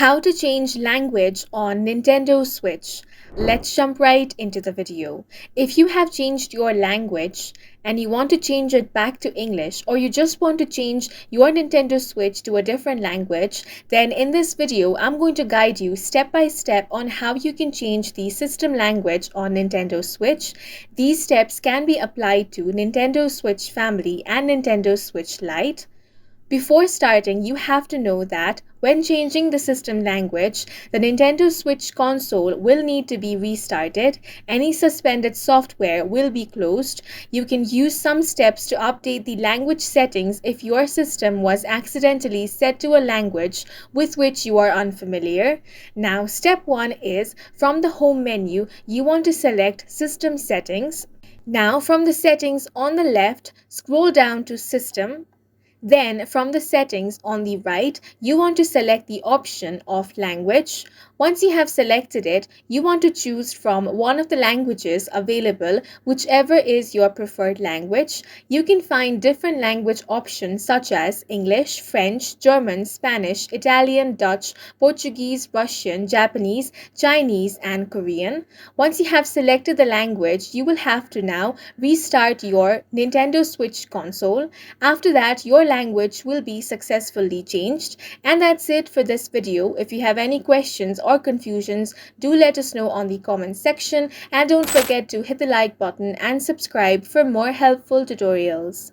How to change language on Nintendo Switch. Let's jump right into the video. If you have changed your language and you want to change it back to English, or you just want to change your Nintendo Switch to a different language, then in this video I'm going to guide you step by step on how you can change the system language on Nintendo Switch. These steps can be applied to Nintendo Switch Family and Nintendo Switch Lite. Before starting, you have to know that when changing the system language, the Nintendo Switch console will need to be restarted. Any suspended software will be closed. You can use some steps to update the language settings if your system was accidentally set to a language with which you are unfamiliar. Now, step 1 is from the home menu, you want to select System Settings. Now, from the settings on the left, scroll down to System. Then from the settings on the right, you want to select the option of language. Once you have selected it, you want to choose from one of the languages available, whichever is your preferred language. You can find different language options such as English, French, German, Spanish, Italian, Dutch, Portuguese, Russian, Japanese, Chinese, and Korean. Once you have selected the language, you will have to now restart your Nintendo Switch console. After that, your language will be successfully changed. And that's it for this video. If you have any questions or confusions, do let us know on the comment section, and don't forget to hit the like button and subscribe for more helpful tutorials.